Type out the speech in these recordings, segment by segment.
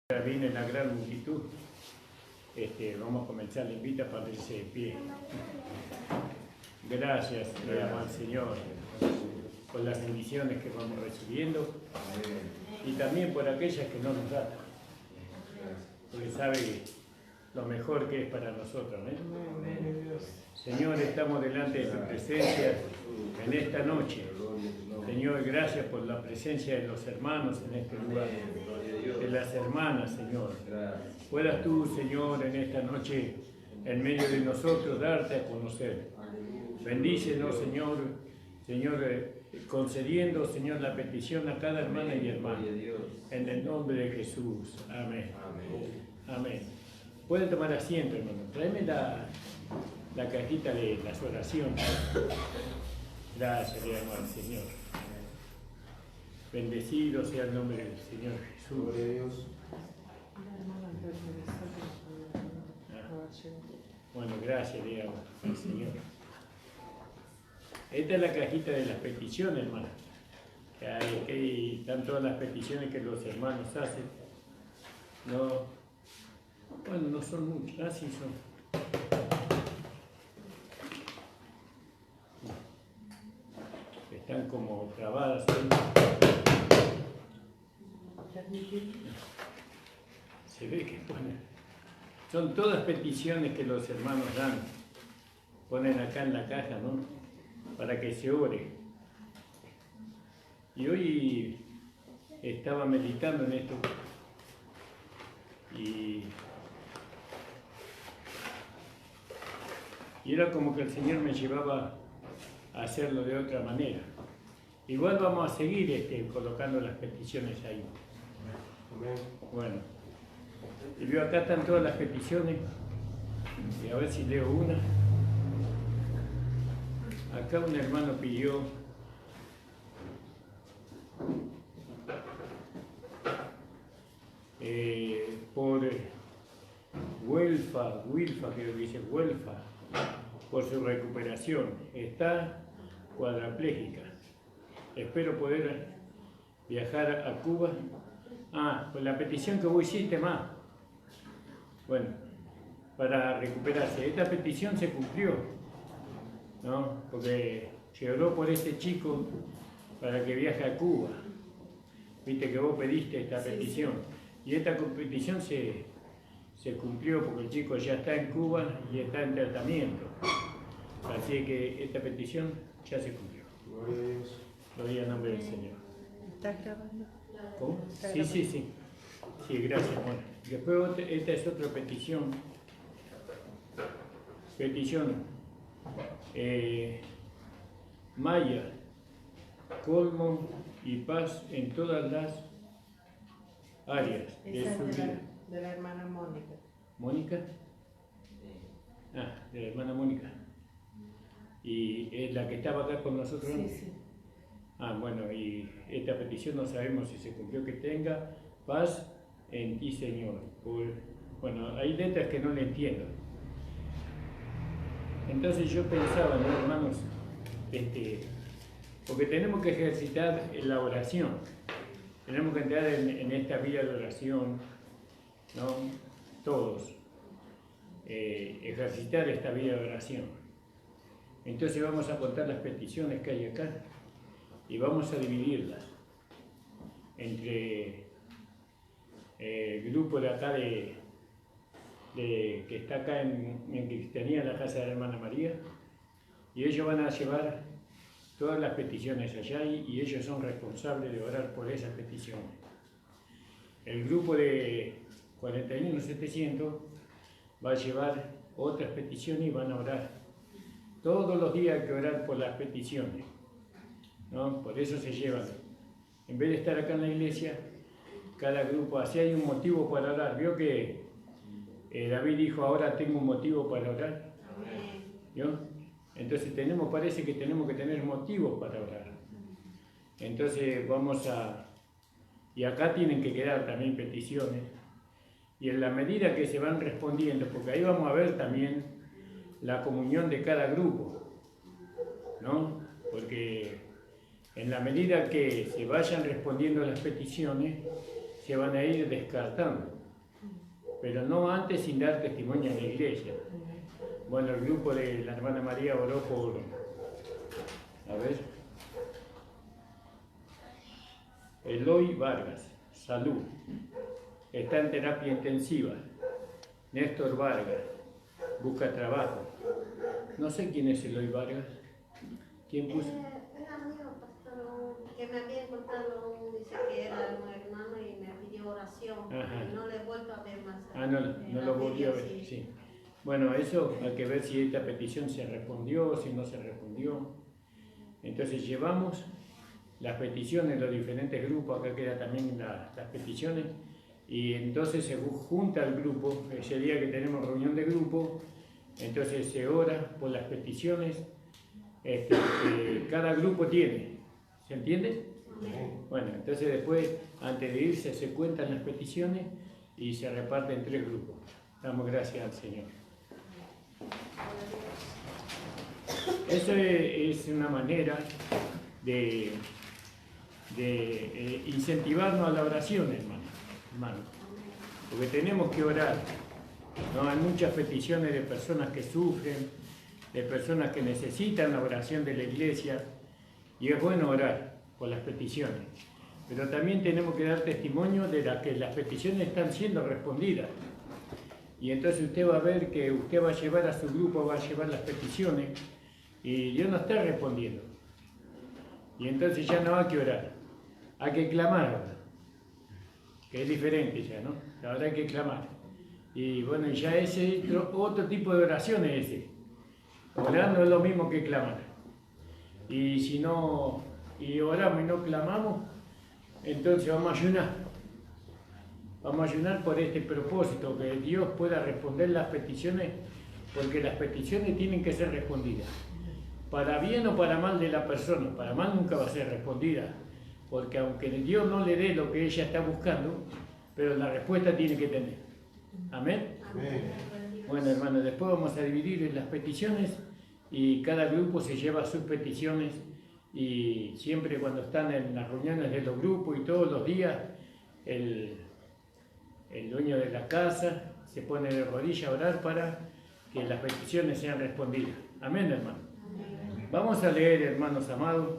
Ahora viene la gran multitud. Vamos a comenzar, le invita a ponerse de pie. Gracias, le damos al Señor por las bendiciones que vamos recibiendo y también por aquellas que no nos da, porque sabe lo mejor que es para nosotros. Señor, estamos delante de tu presencia en esta noche. Señor, gracias por la presencia de los hermanos en este lugar, de las hermanas, Señor. Puedas tú, Señor, en esta noche, en medio de nosotros, darte a conocer. Bendícenos, Señor, concediendo, Señor, la petición a cada hermana y hermano. En el nombre de Jesús. Amén. Amén. Pueden tomar asiento, hermano. Tráeme la cajita de las oraciones. Gracias, le damos al Señor. Bendecido sea el nombre del Señor Jesús. Bueno, gracias, le damos al Señor. Esta es la cajita de las peticiones, hermano. Ahí están todas las peticiones que los hermanos hacen. Bueno, no son muchas, así son. Están como grabadas ahí. Se ve que ponen. Son todas peticiones que los hermanos dan. Ponen acá en la caja, ¿no? Para que se ore. Y hoy estaba meditando en esto. Y era como que el Señor me llevaba a hacerlo de otra manera. Igual vamos a seguir colocando las peticiones ahí. Bueno, y veo acá están todas las peticiones. Y a ver si leo una. Acá un hermano pidió por Wilfa, creo que dice Wilfa, por su recuperación. Está cuadraplégica. Espero poder viajar a Cuba. Pues la petición que vos hiciste más. Bueno, para recuperarse. Esta petición se cumplió, ¿no? Porque se oró por este chico para que viaje a Cuba. Viste que vos pediste esta petición. Y esta petición se cumplió porque el chico ya está en Cuba y está en tratamiento. Así que esta petición ya se cumplió. Gloria al nombre del Señor. ¿Estás grabando? ¿Cómo? Sí. Sí, gracias. Bueno, después esta es otra petición. Maya, colmo y paz en todas las áreas de su vida. De la hermana Mónica. ¿Mónica? De la hermana Mónica. ¿Y es la que estaba acá con nosotros? Sí. Bueno, y esta petición no sabemos si se cumplió, que tenga paz en ti, Señor. Bueno, hay letras que no le entiendo. Entonces yo pensaba, ¿no, hermanos? Porque tenemos que ejercitar la oración. Tenemos que entrar en esta vida de oración, ¿no? Todos. Ejercitar esta vida de oración. Entonces vamos a contar las peticiones que hay acá y vamos a dividirlas entre el grupo de acá que está acá en Cristianía, en la casa de la hermana María, y ellos van a llevar todas las peticiones allá y ellos son responsables de orar por esas peticiones. El grupo de 41.700 va a llevar otras peticiones y van a orar. Todos los días hay que orar por las peticiones, ¿no? Por eso se llevan. En vez de estar acá en la iglesia, cada grupo, así hay un motivo para orar. ¿Vio que David dijo, ahora tengo un motivo para orar? ¿Vio? Entonces parece que tenemos que tener motivos para orar. Entonces y acá tienen que quedar también peticiones. Y en la medida que se van respondiendo, porque ahí vamos a ver también la comunión de cada grupo, ¿no? Porque en la medida que se vayan respondiendo las peticiones, se van a ir descartando, pero no antes sin dar testimonio en la iglesia. Bueno, el grupo de la hermana María oró por, a ver, Eloy Vargas, salud, está en terapia intensiva. Néstor Vargas, busca trabajo. No sé quién es Eloy Vargas. ¿Quién puso? Un amigo, pastor, que me había encontrado, dice que era un hermano y me pidió oración. Ajá. Y no le he vuelto a ver más. No lo volvió a ver, sí. Bueno, eso hay que ver si esta petición se respondió, si no se respondió. Entonces llevamos las peticiones, los diferentes grupos, acá quedan también las peticiones, y entonces se junta el grupo, ese día que tenemos reunión de grupo, entonces se ora por las peticiones que cada grupo tiene, ¿se entiende? Bueno, entonces después, antes de irse, se cuentan las peticiones y se reparten en 3 grupos. Damos gracias al Señor. Eso es una manera de incentivarnos a la oración, hermano, porque tenemos que orar. ¿No? Hay muchas peticiones de personas que sufren, de personas que necesitan la oración de la iglesia, y es bueno orar por las peticiones, pero también tenemos que dar testimonio de que las peticiones están siendo respondidas. Y entonces usted va a ver que usted va a llevar a su grupo, va a llevar las peticiones, y Dios no está respondiendo. Y entonces ya no hay que orar, hay que clamar ahora, que es diferente ya, ¿no? Ahora hay que clamar. Y bueno, ya ese otro tipo de oración es ese. Orar no es lo mismo que clamar. Y si no, y oramos y no clamamos, entonces vamos a ayunar. Vamos a ayunar por este propósito, que Dios pueda responder las peticiones, porque las peticiones tienen que ser respondidas. Para bien o para mal de la persona, para mal nunca va a ser respondida, porque aunque Dios no le dé lo que ella está buscando, pero la respuesta tiene que tener. Amén. Amén. Bueno, hermanos, después vamos a dividir en las peticiones y cada grupo se lleva sus peticiones, y siempre cuando están en las reuniones de los grupos y todos los días, el dueño de la casa se pone de rodillas a orar para que las peticiones sean respondidas. Amén, hermano. Vamos a leer, hermanos amados.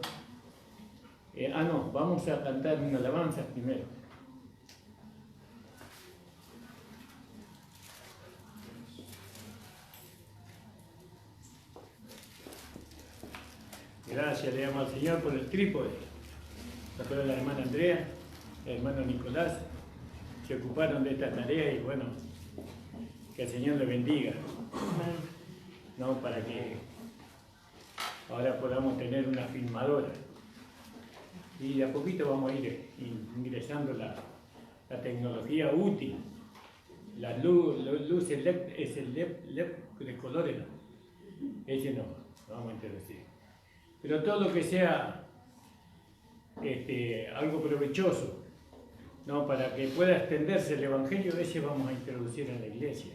Vamos a cantar una alabanza primero. Gracias le damos al Señor por el trípode. Para la hermana Andrea, el hermano Nicolás, se ocuparon de esta tarea, y bueno, que el Señor le bendiga. No, para que ahora podamos tener una filmadora. Y de a poquito vamos a ir ingresando la tecnología útil. Las luces LED, es el LED de colores, no. Ese no, vamos a introducir. Pero todo lo que sea algo provechoso, ¿no? Para que pueda extenderse el Evangelio, ese vamos a introducir en la iglesia.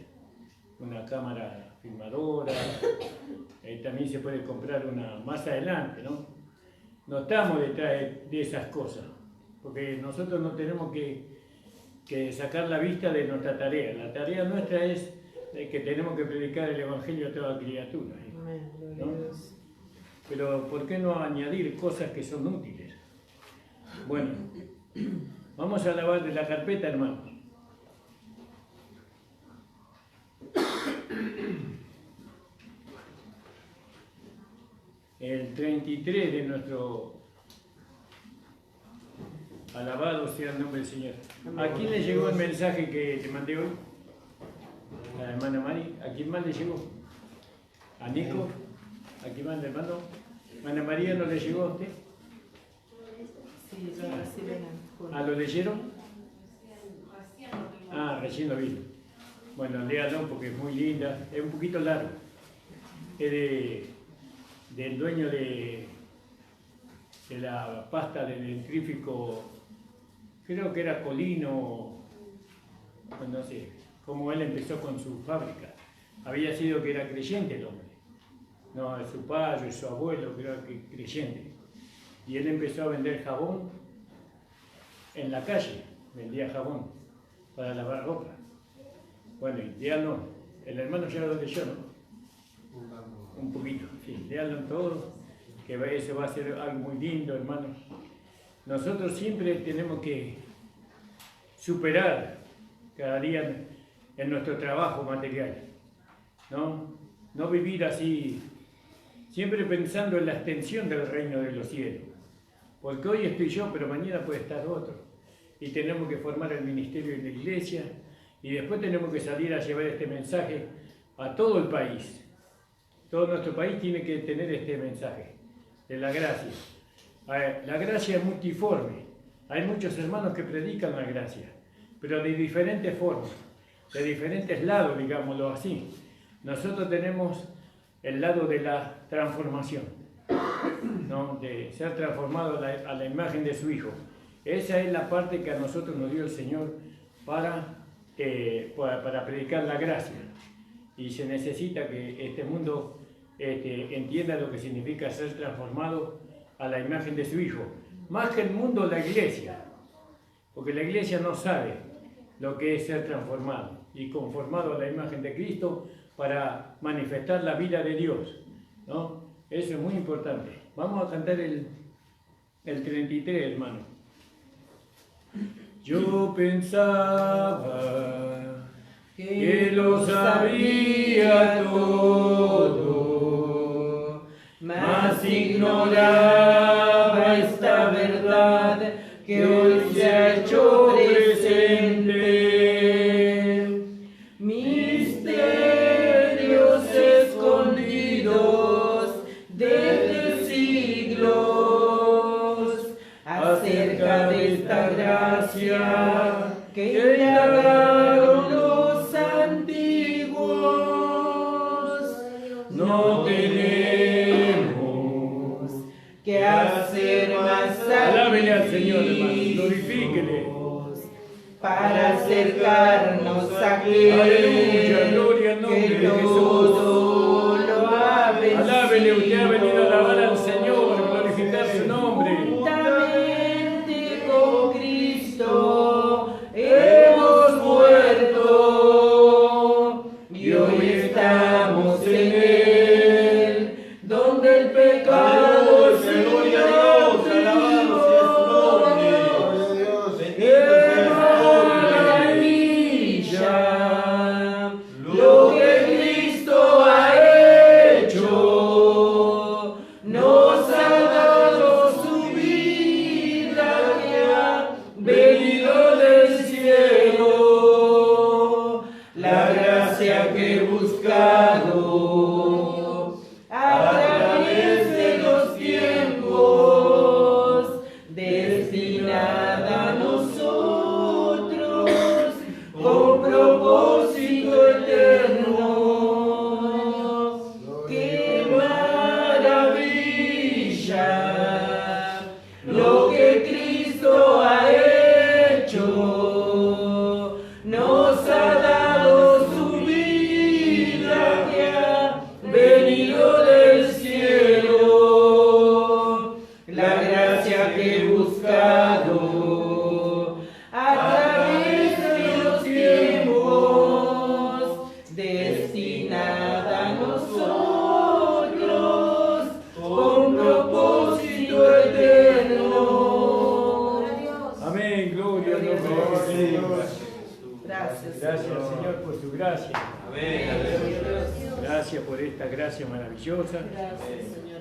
Una cámara filmadora, también se puede comprar una más adelante, ¿no? No estamos detrás de esas cosas, porque nosotros no tenemos que sacar la vista de nuestra tarea. La tarea nuestra es que tenemos que predicar el Evangelio a toda criatura, ¿no? Pero ¿por qué no añadir cosas que son útiles? Bueno, vamos a lavar de la carpeta, hermanos. El 33 de nuestro alabado sea el nombre del Señor. ¿A quién le llegó el mensaje que te mandé hoy? A la hermana Mari. ¿A quién más le llegó? ¿A Nico? ¿A quién más le mandó? ¿Ana María no le llegó a usted? Sí, lo reciben. ¿Lo leyeron? Recién lo vino. Bueno, léalo porque es muy linda. Es un poquito largo. Es del dueño de la pasta de dentrífico, creo que era Colino, no sé, cómo él empezó con su fábrica. Había sido que era creyente el hombre. No, su padre, su abuelo, creo que creyente. Y él empezó a vender jabón en la calle. vendía jabón para lavar ropa. Bueno, y léanlo, el hermano ya lo leyó, ¿no? Un poquito, sí, léanlo todo, que eso va a ser algo muy lindo, hermano. Nosotros siempre tenemos que superar cada día en nuestro trabajo material, ¿no? No vivir así, siempre pensando en la extensión del reino de los cielos. Porque hoy estoy yo, pero mañana puede estar otro. Y tenemos que formar el ministerio en la iglesia, y después tenemos que salir a llevar este mensaje a todo el país. Todo nuestro país tiene que tener este mensaje de la gracia. La gracia es multiforme. Hay muchos hermanos que predican la gracia, pero de diferentes formas, de diferentes lados, digámoslo así. Nosotros tenemos el lado de la transformación, ¿no? De ser transformado a la imagen de su Hijo. Esa es la parte que a nosotros nos dio el Señor para predicar la gracia. Y se necesita que este mundo entienda lo que significa ser transformado a la imagen de su Hijo. Más que el mundo, la iglesia. Porque la iglesia no sabe lo que es ser transformado y conformado a la imagen de Cristo para manifestar la vida de Dios, ¿no? Eso es muy importante. Vamos a cantar el 33, hermano. Yo pensaba que lo sabía todo, mas ignoraba esta verdad que hoy se ha hecho presente. Misterios escondidos desde siglos acerca de esta gracia que indagaron los antiguos. No tenemos que hacer más. Alábele al Señor, hermano, glorifíquele. Para acercarnos a aquel que todo lo ha vencido. Alábele, usted ha venido a alabar al Señor, glorificar su nombre. Juntamente con Cristo hemos muerto y hoy estamos en Él, donde el pecado se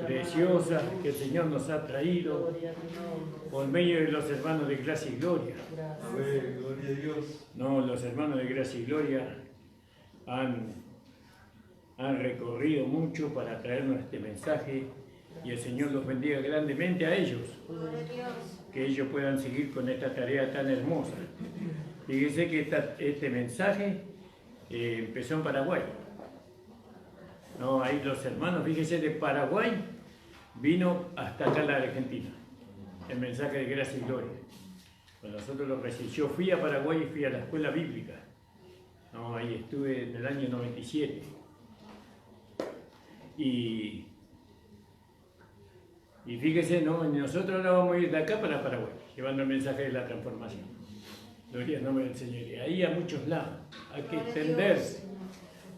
preciosa que el Señor nos ha traído por medio de los hermanos de Gracia y Gloria. Amén, gloria a Dios. No, los hermanos de Gracia y Gloria han recorrido mucho para traernos este mensaje y el Señor los bendiga grandemente a ellos. Que ellos puedan seguir con esta tarea tan hermosa. Fíjense que este mensaje empezó en Paraguay. No, ahí los hermanos, fíjense, de Paraguay vino hasta acá la Argentina, el mensaje de Gracia y Gloria. Cuando nosotros lo recibimos, yo fui a Paraguay y fui a la escuela bíblica. No, ahí estuve en el año 97. Y fíjense, ¿no? Nosotros ahora vamos a ir de acá para Paraguay, llevando el mensaje de la transformación. Gloria al nombre del Señor. Y ahí a muchos lados. Hay que Gloria a extenderse. Dios.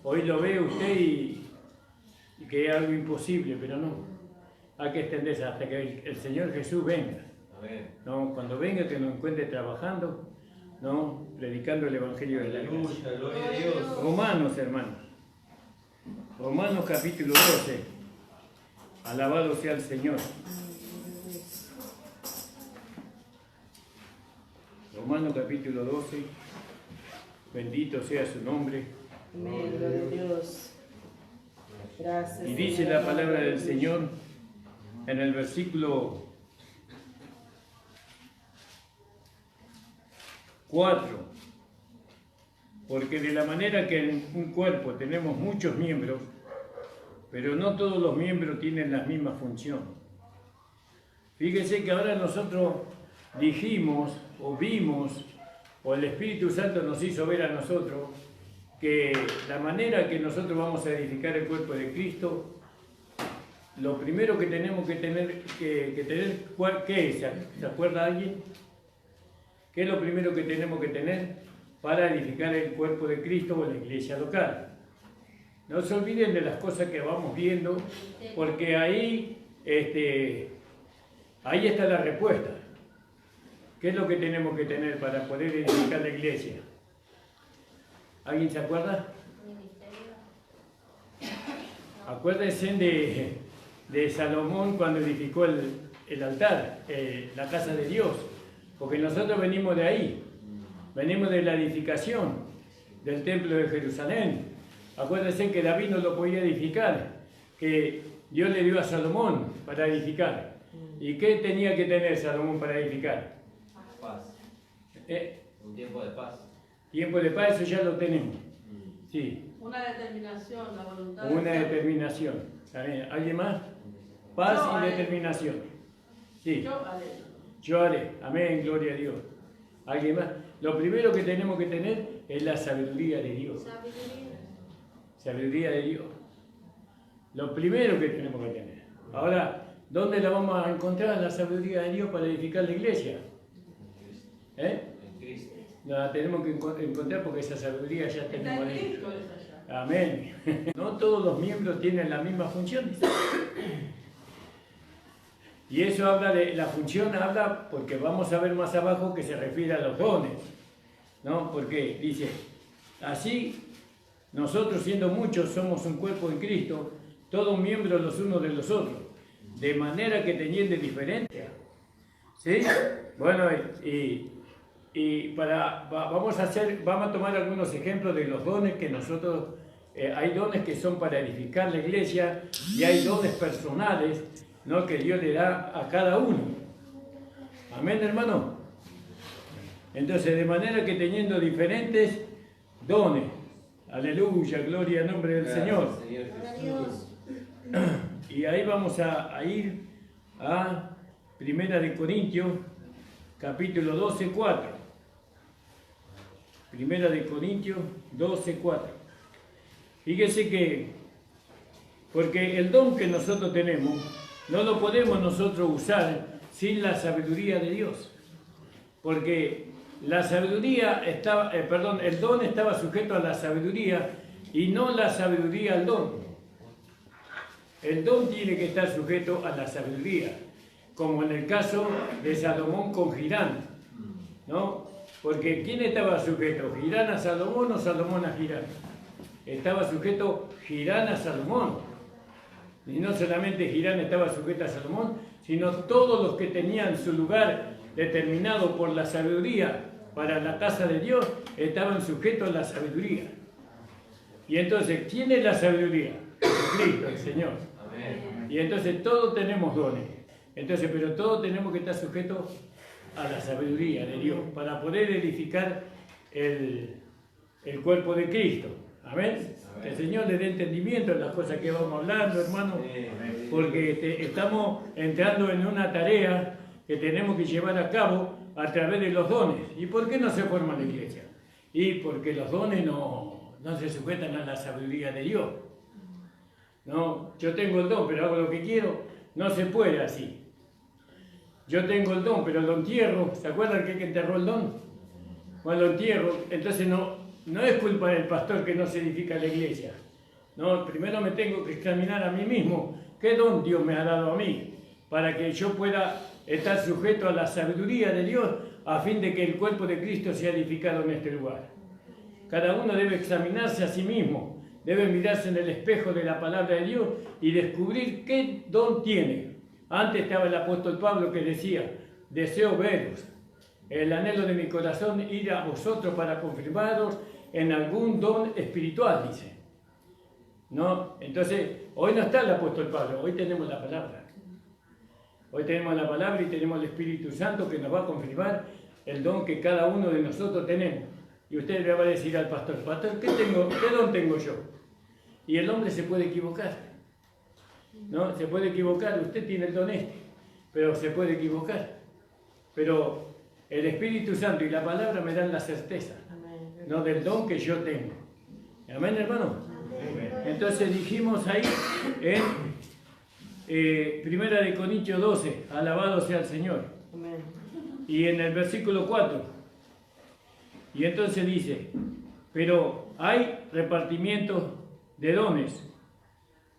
Hoy lo ve usted y que es algo imposible, pero no. Hay que extenderse hasta que el Señor Jesús venga. Amén. ¿No? Cuando venga, que nos encuentre trabajando, ¿no? Predicando el Evangelio de la gracia. Aleluya, gloria a Dios. Romanos, hermanos. Romanos capítulo 12. Alabado sea el Señor. Romanos capítulo 12. Bendito sea su nombre. Amén, gloria a Dios. Gracias. Y dice la palabra del Señor en el versículo 4. Porque de la manera que en un cuerpo tenemos muchos miembros, pero no todos los miembros tienen la misma función. Fíjese que ahora nosotros dijimos o vimos, o el Espíritu Santo nos hizo ver a nosotros, que la manera que nosotros vamos a edificar el cuerpo de Cristo, lo primero que tenemos que tener, ¿qué es? ¿Se acuerda alguien? ¿Qué es lo primero que tenemos que tener para edificar el cuerpo de Cristo o la iglesia local? No se olviden de las cosas que vamos viendo, porque ahí está la respuesta. ¿Qué es lo que tenemos que tener para poder edificar la iglesia? ¿Alguien se acuerda? Acuérdense de Salomón cuando edificó el altar, la casa de Dios, porque nosotros venimos de ahí, venimos de la edificación del templo de Jerusalén. Acuérdense que David no lo podía edificar, que Dios le dio a Salomón para edificar. ¿Y qué tenía que tener Salomón para edificar? Paz. Un tiempo de paz. Tiempo de paz, eso ya lo tenemos. Sí. Una determinación, la voluntad. Una determinación. ¿Alguien más? Paz Yo y haré. determinación. Sí. Yo haré. Yo haré. Amén, gloria a Dios. ¿Alguien más? Lo primero que tenemos que tener es la sabiduría de Dios. Sabiduría. Sabiduría de Dios. Lo primero que tenemos que tener. Ahora, ¿dónde la vamos a encontrar la sabiduría de Dios para edificar la iglesia? En Cristo. La tenemos que encontrar porque esa sabiduría ya Está tenemos en dentro. Cristo es allá. Amén. No todos los miembros tienen la misma función. Y eso habla de, la función habla, porque vamos a ver más abajo que se refiere a los dones, ¿no? Porque dice, así nosotros siendo muchos somos un cuerpo en Cristo, todos miembros los unos de los otros, de manera que teniendo diferencia. ¿Sí? Bueno, vamos a tomar algunos ejemplos de los dones que nosotros, hay dones que son para edificar la iglesia y hay dones personales, ¿no? Que Dios le da a cada uno. Amén, hermano. Entonces, de manera que teniendo diferentes dones, aleluya, gloria al nombre del Señor. Señor Gloria a Jesús. Dios. Y ahí vamos a ir a Primera de Corintios, capítulo 12, 4. Primera de Corintios 12, 4. Fíjese que, porque el don que nosotros tenemos, no lo podemos nosotros usar sin la sabiduría de Dios. Porque la sabiduría estaba, el don estaba sujeto a la sabiduría y no la sabiduría al don. El don tiene que estar sujeto a la sabiduría, como en el caso de Salomón con Hirán, ¿no? Porque ¿quién estaba sujeto? ¿Hirán a Salomón o Salomón a Hirán? Estaba sujeto Hirán a Salomón. Y no solamente Hirán estaba sujeto a Salomón, sino todos los que tenían su lugar determinado por la sabiduría para la casa de Dios, estaban sujetos a la sabiduría. Y entonces, ¿quién es la sabiduría? Cristo, el Señor. Amén. Y entonces todos tenemos dones. Entonces, pero todos tenemos que estar sujetos a la sabiduría de Dios para poder edificar el cuerpo de Cristo. Amén. Que el Señor le dé entendimiento en las cosas que vamos hablando, hermano, porque estamos entrando en una tarea que tenemos que llevar a cabo a través de los dones. ¿Y por qué no se forma la iglesia? Y porque los dones no se sujetan a la sabiduría de Dios. No, yo tengo el don, pero hago lo que quiero. No se puede así. Yo tengo el don, pero lo entierro. ¿Se acuerdan que enterró el don? cuando lo entierro, entonces no es culpa del pastor que no se edifica la iglesia. No, primero me tengo que examinar a mí mismo, qué don Dios me ha dado a mí, para que yo pueda estar sujeto a la sabiduría de Dios, a fin de que el cuerpo de Cristo sea edificado en este lugar. Cada uno debe examinarse a sí mismo, debe mirarse en el espejo de la palabra de Dios y descubrir qué don tiene. Antes estaba el apóstol Pablo que decía, deseo veros, el anhelo de mi corazón ir a vosotros para confirmaros en algún don espiritual, dice. ¿No? Entonces, hoy no está el apóstol Pablo, hoy tenemos la palabra. Hoy tenemos la palabra y tenemos el Espíritu Santo que nos va a confirmar el don que cada uno de nosotros tenemos. Y usted le va a decir al pastor, pastor, ¿qué don tengo yo? Y el hombre se puede equivocar. ¿No? Se puede equivocar, usted tiene el don pero se puede equivocar. Pero el Espíritu Santo y la palabra me dan la certeza, no del don que yo tengo. Amén, hermano. Entonces dijimos ahí en 1 Corintios 12, alabado sea el Señor. Amén. Y en el versículo 4, y entonces dice, pero hay repartimiento de dones,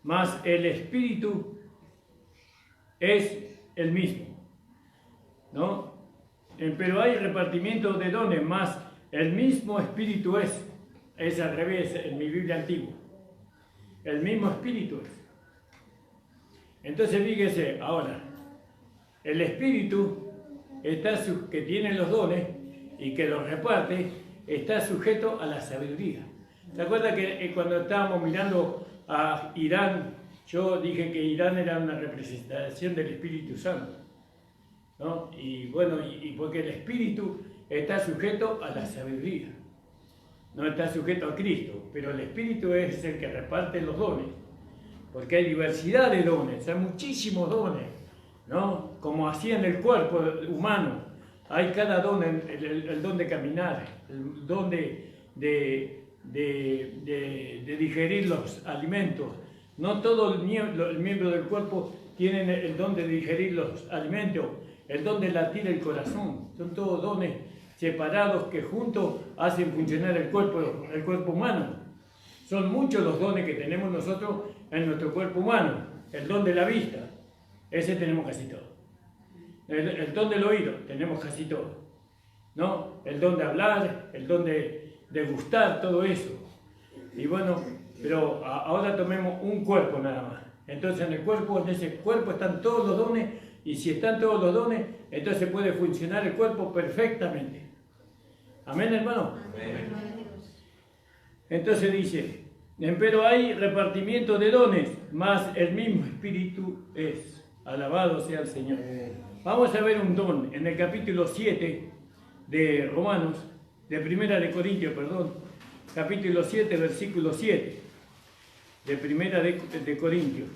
mas el Espíritu es el mismo, ¿no? Pero hay repartimiento de dones, mas el mismo Espíritu es al revés en mi Biblia antigua, el mismo Espíritu es. Entonces fíjese, ahora, el Espíritu que tiene los dones y que los reparte, está sujeto a la sabiduría. ¿Se acuerda que cuando estábamos mirando a Irán, yo dije que Irán era una representación del Espíritu Santo? ¿No? Y bueno, y porque el Espíritu está sujeto a la sabiduría, no está sujeto a Cristo, pero el Espíritu es el que reparte los dones. Porque hay diversidad de dones, hay muchísimos dones, ¿no? Como así en el cuerpo humano, hay cada don, el don de caminar, el don de digerir los alimentos. No todo el miembro del cuerpo tienen el don de digerir los alimentos, el don de latir el corazón. Son todos dones separados que juntos hacen funcionar el cuerpo humano. Son muchos los dones que tenemos nosotros en nuestro cuerpo humano. El don de la vista, ese tenemos casi todo. El don del oído, tenemos casi todo. ¿No? El don de hablar, el don de gustar, todo eso. Y bueno, pero ahora tomemos un cuerpo nada más. Entonces en ese cuerpo están todos los dones, y si están todos los dones, entonces puede funcionar el cuerpo perfectamente. Amén, hermano. Amén. Entonces dice, pero hay repartimiento de dones, mas el mismo Espíritu es. Alabado sea el Señor. Vamos a ver un don en el capítulo 7 de Romanos, de 1 Corintios, capítulo 7, versículo 7, de 1 de Corintios.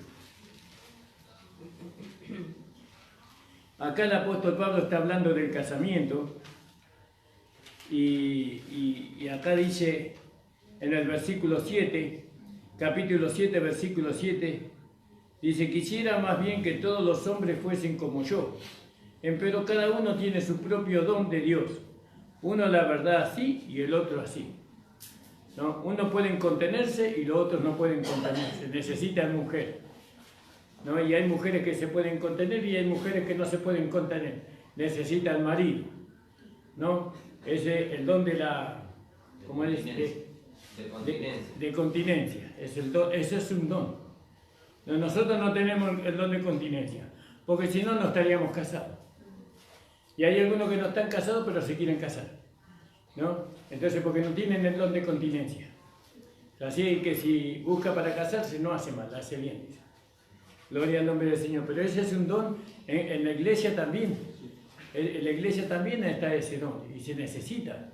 Acá el apóstol Pablo está hablando del casamiento y acá dice en el versículo 7, capítulo 7, versículo 7, dice, quisiera más bien que todos los hombres fuesen como yo, pero cada uno tiene su propio don de Dios, uno la verdad así y el otro así. ¿No? Uno pueden contenerse y los otros no pueden contenerse, necesitan mujer. ¿No? Y hay mujeres que se pueden contener y hay mujeres que no se pueden contener, necesitan marido. ¿No? Ese es el don de la, ¿cómo es? De continencia. Ese es un don. Nosotros no tenemos el don de continencia, porque si no, no estaríamos casados. Y hay algunos que no están casados, pero se quieren casar, ¿no? Entonces, porque no tienen el don de continencia. Así que si busca para casarse, no hace mal, hace bien. Gloria al nombre del Señor. Pero ese es un don en la iglesia también. En la iglesia también está ese don y se necesita.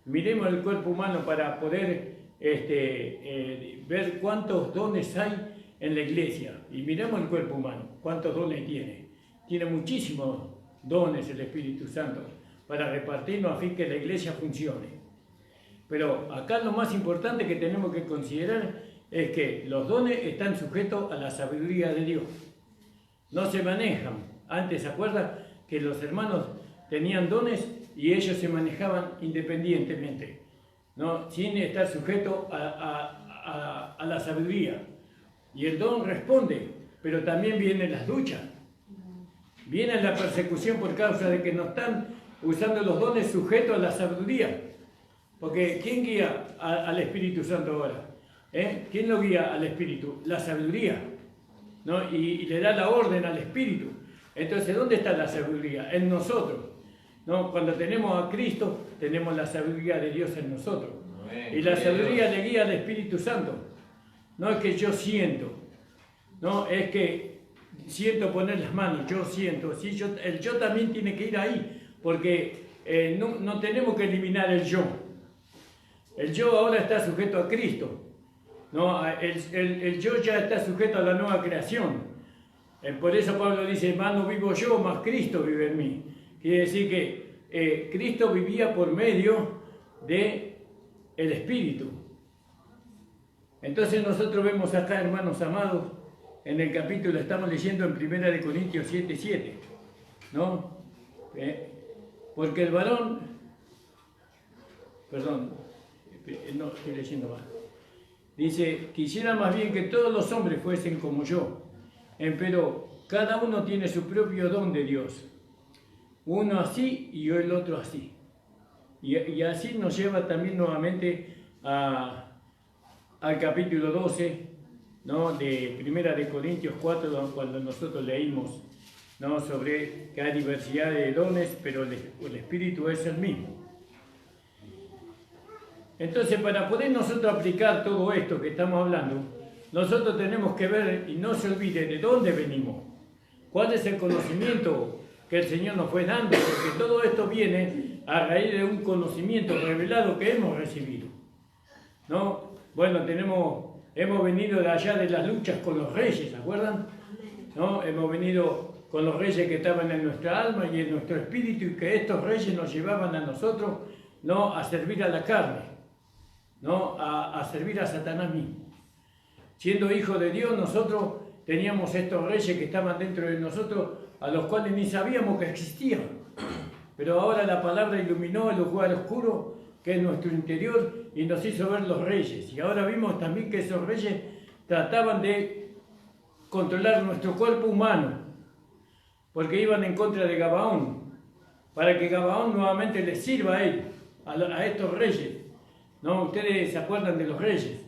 Miremos el cuerpo humano para poder ver cuántos dones hay en la iglesia. Y miremos el cuerpo humano, cuántos dones tiene. Tiene muchísimos dones el Espíritu Santo para repartirnos a fin que la iglesia funcione. Pero acá lo más importante que tenemos que considerar es que los dones están sujetos a la sabiduría de Dios. No se manejan. Antes, ¿se acuerda que los hermanos tenían dones y ellos se manejaban independientemente, ¿no? Sin estar sujetos a la sabiduría. Y el don responde, pero también vienen las luchas. Viene la persecución por causa de que no están usando los dones sujetos a la sabiduría. Porque ¿quién guía al Espíritu Santo ahora? ¿Quién lo guía al Espíritu? La sabiduría, ¿no? Y le da la orden al Espíritu. Entonces, ¿dónde está la sabiduría? En nosotros, ¿no? Cuando tenemos a Cristo, tenemos la sabiduría de Dios en nosotros. Y la sabiduría le guía al Espíritu Santo. No es que yo siento, no, es que siento poner las manos, yo siento. Sí, el yo también tiene que ir ahí, porque no tenemos que eliminar el yo. El yo ahora está sujeto a Cristo. No, el yo ya está sujeto a la nueva creación. Por eso Pablo dice, más no vivo yo, más Cristo vive en mí. Quiere decir que Cristo vivía por medio del Espíritu. Entonces nosotros vemos acá, hermanos amados, en el capítulo, estamos leyendo en 1 Corintios 7:7, ¿no? Porque el varón, perdón, no, estoy leyendo mal. Dice, quisiera más bien que todos los hombres fuesen como yo, pero cada uno tiene su propio don de Dios. Uno así y el otro así. Y así nos lleva también nuevamente al capítulo 12, ¿no? De 1 Corintios 4, cuando nosotros leímos, ¿no? Sobre que hay diversidad de dones, pero el Espíritu es el mismo. Entonces, para poder nosotros aplicar todo esto que estamos hablando, nosotros tenemos que ver, y no se olvide de dónde venimos, cuál es el conocimiento que el Señor nos fue dando, porque todo esto viene a raíz de un conocimiento revelado que hemos recibido, ¿no? Bueno, hemos venido de allá de las luchas con los reyes, ¿se acuerdan? ¿No? Hemos venido con los reyes que estaban en nuestra alma y en nuestro espíritu, y que estos reyes nos llevaban a nosotros, ¿no? A servir a la carne, ¿no? A servir a Satanás mismo. Siendo hijos de Dios, nosotros teníamos estos reyes que estaban dentro de nosotros, a los cuales ni sabíamos que existían. Pero ahora la palabra iluminó el lugar oscuro que es nuestro interior y nos hizo ver los reyes. Y ahora vimos también que esos reyes trataban de controlar nuestro cuerpo humano, porque iban en contra de Gabaón, para que Gabaón nuevamente les sirva a él, a estos reyes. ¿No? Ustedes se acuerdan de los reyes.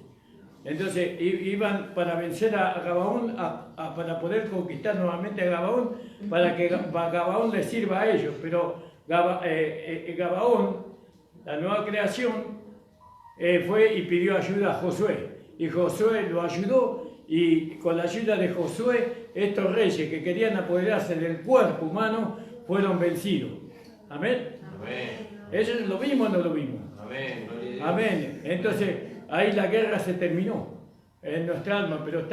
Entonces iban para vencer a Gabaón, para poder conquistar nuevamente a Gabaón, para que Gabaón les sirva a ellos. Pero Gabaón, la nueva creación, fue y pidió ayuda a Josué. Y Josué lo ayudó, y con la ayuda de Josué, estos reyes que querían apoderarse del cuerpo humano fueron vencidos. ¿Amén? Amén. ¿Eso lo vimos o no lo vimos? Amén. Amén. Entonces, ahí la guerra se terminó en nuestra alma, pero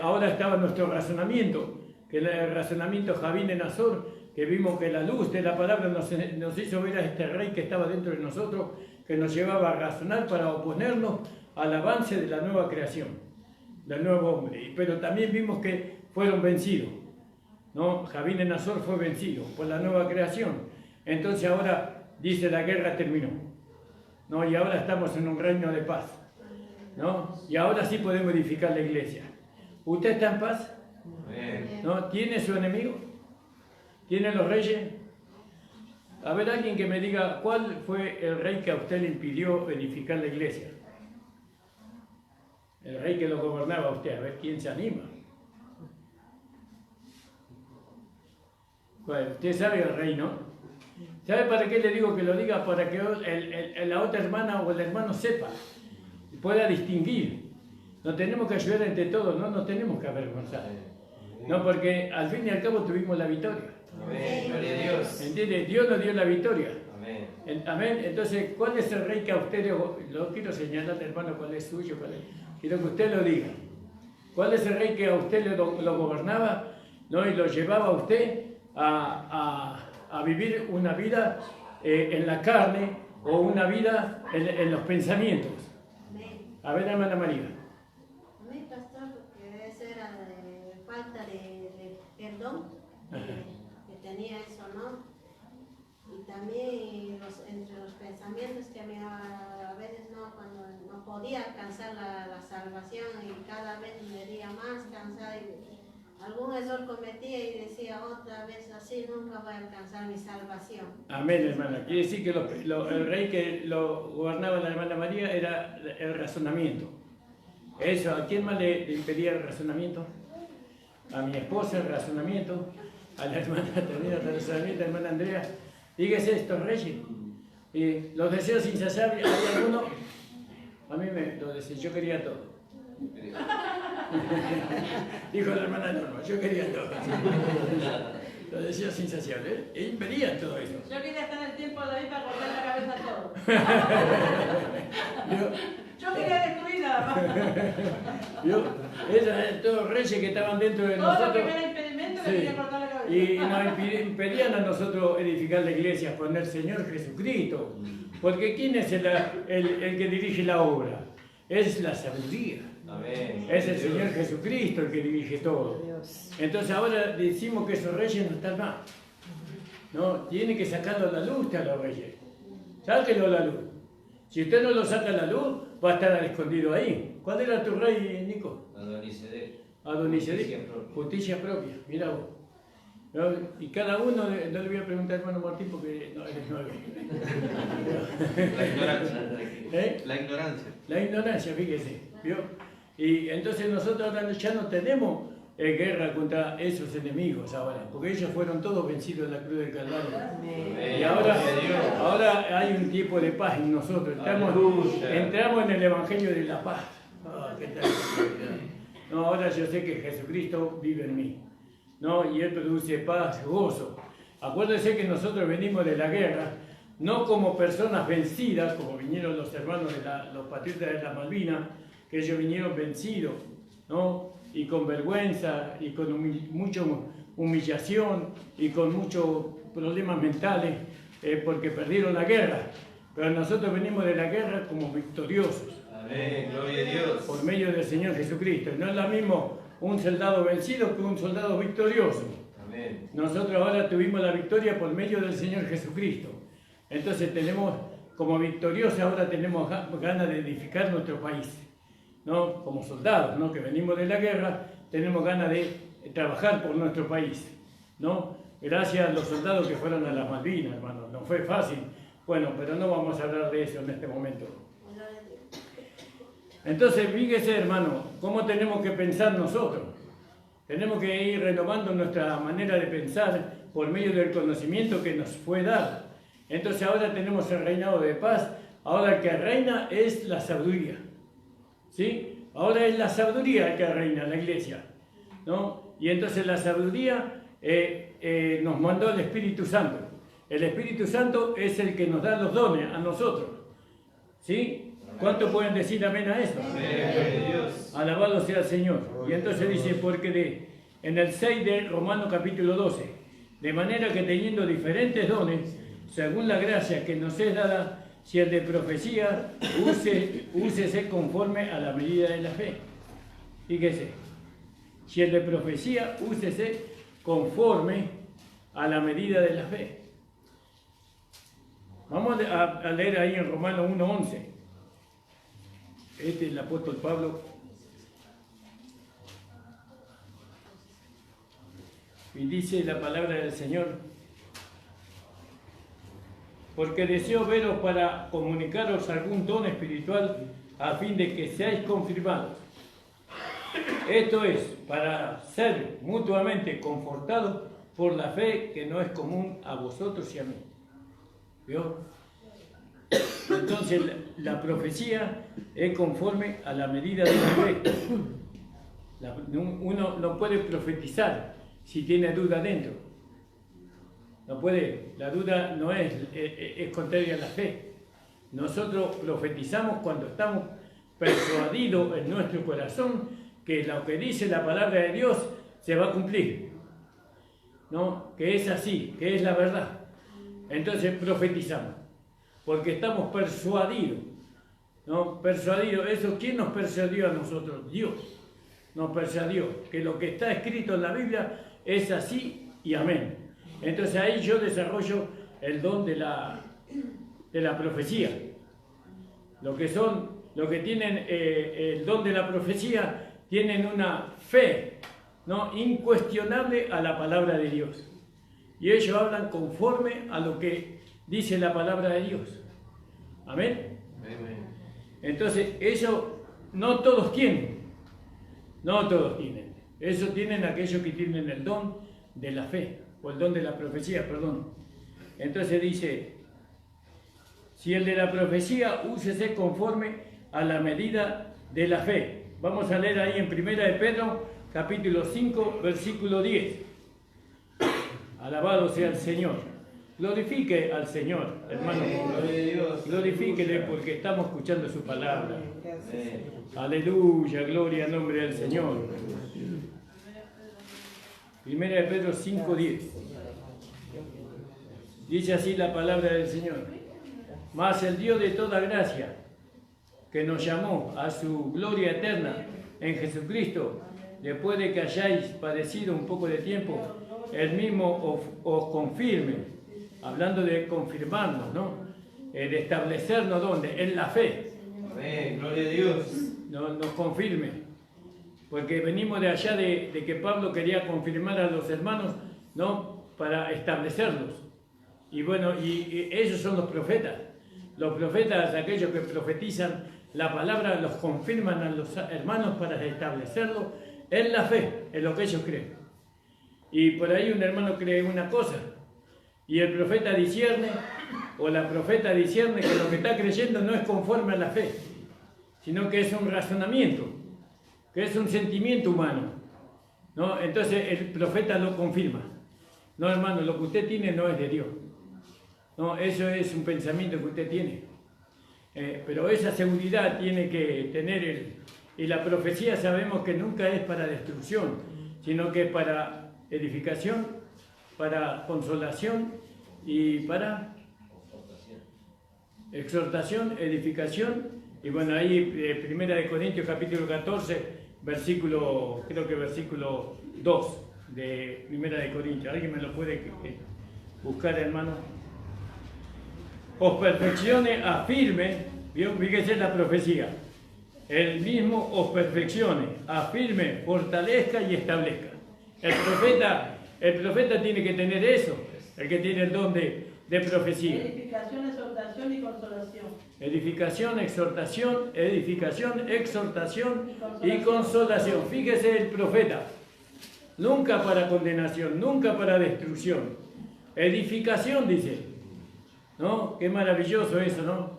ahora estaba nuestro razonamiento, que el razonamiento Javín en Azor, que vimos que la luz de la palabra nos hizo ver a este rey que estaba dentro de nosotros, que nos llevaba a razonar para oponernos al avance de la nueva creación, del nuevo hombre. Pero también vimos que fueron vencidos, ¿no? Javín en Azor fue vencido por la nueva creación. Entonces ahora dice la guerra terminó, ¿no? Y ahora estamos en un reino de paz, ¿no? Y ahora sí podemos edificar la iglesia. ¿Usted está en paz? ¿No? ¿Tiene su enemigo? ¿Tiene los reyes? A ver, alguien que me diga cuál fue el rey que a usted le impidió edificar la iglesia. El rey que lo gobernaba a usted. A ver, ¿quién se anima? Bueno, usted sabe el rey, ¿no? ¿Sabe para qué le digo que lo diga? Para que la otra hermana o el hermano sepa, pueda distinguir. Nos tenemos que ayudar entre todos, no nos tenemos que avergonzar. No, porque al fin y al cabo tuvimos la victoria. Amén. Gloria a Dios. ¿Entiende? Dios nos dio la victoria. Amén. Amén. Entonces, ¿cuál es el rey que a usted lo quiero señalar, hermano, cuál es suyo? Quiero que usted lo diga. ¿Cuál es el rey que a usted lo gobernaba, ¿no? Y lo llevaba a usted a vivir una vida en la carne o una vida en los pensamientos? Amén. A ver, hermana María. Amén, pastor, porque esa era de falta de perdón que tenía eso, ¿no? Y también entre los pensamientos que a veces no, cuando no podía alcanzar la salvación y cada vez me veía más cansada y algún error cometía y decía otra vez así, nunca voy a alcanzar mi salvación. Amén, hermana. Quiere decir que el rey que lo gobernaba la hermana María era el razonamiento. Eso, ¿a quién más le impedía el razonamiento? A mi esposa el razonamiento, a la hermana también el razonamiento, a la hermana Andrea. Dígase estos reyes. Y los deseos insaciables, hay algunos, a mí los deseos, yo quería todo. Dijo la hermana Norma, yo quería todo. Los deseos insaciables, e impedían todo eso. Yo quería estar en el tiempo de David para cortar la cabeza a todos. Yo quería destruir nada más. Esos eran todos reyes que estaban dentro de Todo nosotros. lo que era impedimento le quería cortar la cabeza. Y nos impedían a nosotros edificar la iglesia con el Señor Jesucristo. Porque ¿quién es el que dirige la obra? Es la sabiduría. Amén. Es el Señor Jesucristo el que dirige todo. Entonces ahora decimos que esos reyes no están más. No, tiene que sacarlo a la luz a los reyes. Sáquenlo a la luz. Si usted no lo saca a la luz, va a estar escondido ahí. ¿Cuál era tu rey, Nico? Adonisedec. Adonisedec. Justicia propia. Mira vos. ¿No? Y cada uno, no le voy a preguntar al hermano Martín porque no, eres nuevo. La ignorancia. ¿Eh? La ignorancia. La ignorancia, fíjese. ¿Vio? Y entonces nosotros ahora ya no tenemos guerra contra esos enemigos ahora, porque ellos fueron todos vencidos en la cruz del Calvario. Amén. Y ahora hay un tiempo de paz en nosotros. Entramos en el Evangelio de la paz. ¿Qué tal? No, ahora yo sé que Jesucristo vive en mí. ¿No? Y Él produce paz, gozo. Acuérdense que nosotros venimos de la guerra, no como personas vencidas, como vinieron los hermanos los patriotas de la Malvinas, que ellos vinieron vencidos, ¿no? Y con vergüenza, y con mucha humillación, y con muchos problemas mentales, porque perdieron la guerra. Pero nosotros venimos de la guerra como victoriosos. Amén, gloria a Dios. Por medio del Señor Jesucristo. No es lo mismo un soldado vencido que un soldado victorioso. Amén. Nosotros ahora tuvimos la victoria por medio del Señor Jesucristo. Entonces tenemos, como victoriosos, ahora tenemos ganas de edificar nuestro país. ¿No? Como soldados, ¿no? Que venimos de la guerra, tenemos ganas de trabajar por nuestro país, ¿no? Gracias a los soldados que fueron a las Malvinas, hermano. No fue fácil. Bueno, pero no vamos a hablar de eso en este momento. Entonces, fíjese, hermano, cómo tenemos que pensar nosotros. Tenemos que ir renovando nuestra manera de pensar por medio del conocimiento que nos fue dado. Entonces ahora tenemos el reinado de paz. Ahora el que reina es la sabiduría. ¿Sí? Ahora es la sabiduría el que reina en la iglesia, ¿no? Y entonces la sabiduría nos mandó el Espíritu Santo. El Espíritu Santo es el que nos da los dones a nosotros. ¿Sí? ¿Cuánto pueden decir amén a eso? Amén, Dios. Alabado sea el Señor. Y entonces dice, porque en el 6 de Romanos capítulo 12, de manera que teniendo diferentes dones, según la gracia que nos es dada, si el de profecía, úsese conforme a la medida de la fe. Fíjese, si el de profecía, úsese conforme a la medida de la fe. Vamos a leer ahí en Romanos 1:11. Este es el apóstol Pablo. Y dice la palabra del Señor: porque deseo veros para comunicaros algún don espiritual a fin de que seáis confirmados. Esto es, para ser mutuamente confortados por la fe que no es común a vosotros y a mí. ¿Vio? Entonces la profecía es conforme a la medida de la fe. Uno no puede profetizar si tiene duda dentro. No puede, la duda no es contraria a la fe. Nosotros profetizamos cuando estamos persuadidos en nuestro corazón que lo que dice la palabra de Dios se va a cumplir, ¿no? Que es así, que es la verdad. Entonces profetizamos, porque estamos persuadidos, ¿no? Persuadidos, eso, ¿quién nos persuadió a nosotros? Dios nos persuadió que lo que está escrito en la Biblia es así y amén. Entonces ahí yo desarrollo el don de la profecía. Los que tienen el don de la profecía tienen una fe, ¿no?, incuestionable a la palabra de Dios. Y ellos hablan conforme a lo que dice la palabra de Dios. Amén. Entonces, eso no todos tienen. No todos tienen. Eso tienen aquellos que tienen el don de la fe, o el don de la profecía, perdón. Entonces dice, si el de la profecía, úsese conforme a la medida de la fe. Vamos a leer ahí en 1 de Pedro, capítulo 5, versículo 10. Alabado sea el Señor. Glorifique al Señor, hermano. Glorifíquele porque estamos escuchando su palabra. Aleluya, gloria al nombre del Señor. 1 de Pedro 5, 10. Dice así la palabra del Señor. Mas el Dios de toda gracia, que nos llamó a su gloria eterna en Jesucristo, después de que hayáis padecido un poco de tiempo, Él mismo os confirme, hablando de confirmarnos, ¿no? De establecernos ¿dónde? En la fe. Amén, gloria a Dios. Nos confirme, porque venimos de allá de que Pablo quería confirmar a los hermanos, ¿no?, para establecerlos. Y bueno, y ellos son los profetas. Los profetas, aquellos que profetizan la palabra, los confirman a los hermanos para establecerlo en la fe, en lo que ellos creen. Y por ahí un hermano cree una cosa, y el profeta discierne, o la profeta discierne que lo que está creyendo no es conforme a la fe, sino que es un razonamiento, que es un sentimiento humano, ¿no? Entonces el profeta lo confirma. No, hermano, lo que usted tiene no es de Dios. No, eso es un pensamiento que usted tiene. Pero esa seguridad tiene que tener él. Y la profecía sabemos que nunca es para destrucción, sino que es para edificación, para consolación y para exhortación, edificación. Y bueno, ahí 1 de Corintios capítulo 14, versículo 2 de 1 de Corintios. ¿Alguien me lo puede buscar, hermano? Os perfeccione, afirme, fíjese la profecía, el mismo os perfeccione, afirme, fortalezca y establezca. El profeta tiene que tener eso, el que tiene el don de profecía. Edificación, exhortación y consolación. Edificación, exhortación y consolación. Fíjese el profeta, nunca para condenación, nunca para destrucción. Edificación, dice. ¿No? Qué maravilloso eso, ¿no?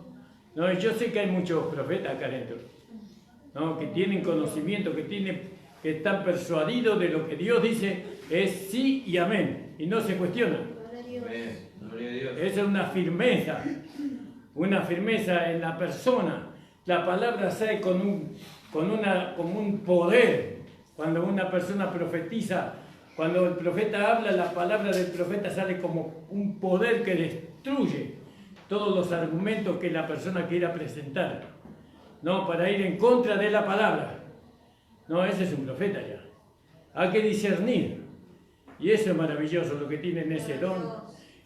No, yo sé que hay muchos profetas acá adentro, ¿no?, que tienen conocimiento, que están persuadidos de lo que Dios dice es sí y amén, y no se cuestiona. Amén, gloria a Dios. Esa es una firmeza en la persona. La palabra sale como un poder. Cuando una persona profetiza, cuando el profeta habla, la palabra del profeta sale como un poder que destruye todos los argumentos que la persona quiera presentar, ¿no?, para ir en contra de la palabra. No, ese es un profeta ya. Hay que discernir. Y eso es maravilloso, lo que tienen ese don.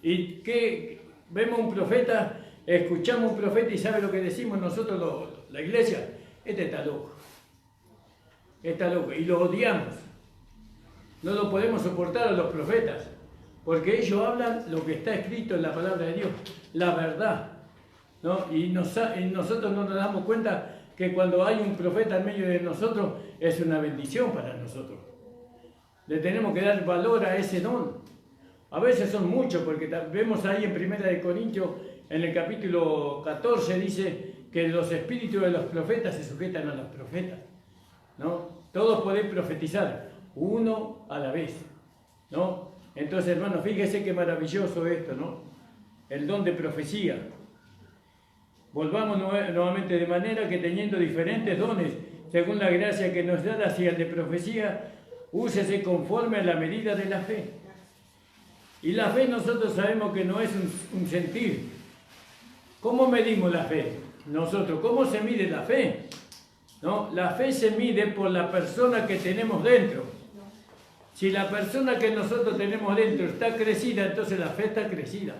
Y que vemos un profeta, escuchamos un profeta y ¿sabe lo que decimos nosotros, la iglesia? Este está loco. Está loco. Y lo odiamos. No lo podemos soportar a los profetas, porque ellos hablan lo que está escrito en la palabra de Dios, la verdad, ¿no? Y nosotros no nos damos cuenta que cuando hay un profeta en medio de nosotros es una bendición para nosotros. Le tenemos que dar valor a ese don. A veces son muchos, porque vemos ahí en 1 de Corintios, en el capítulo 14, dice que los espíritus de los profetas se sujetan a los profetas, ¿no? Todos pueden profetizar, uno a la vez, ¿no? Entonces, hermanos, fíjese qué maravilloso esto, ¿no? El don de profecía. Volvamos nuevamente, de manera que teniendo diferentes dones, según la gracia que nos da, hacia el de profecía, úsese conforme a la medida de la fe. Y la fe nosotros sabemos que no es un sentir. ¿Cómo medimos la fe? Nosotros, ¿cómo se mide la fe? ¿No? La fe se mide por la persona que tenemos dentro. Si la persona que nosotros tenemos dentro está crecida, entonces la fe está crecida.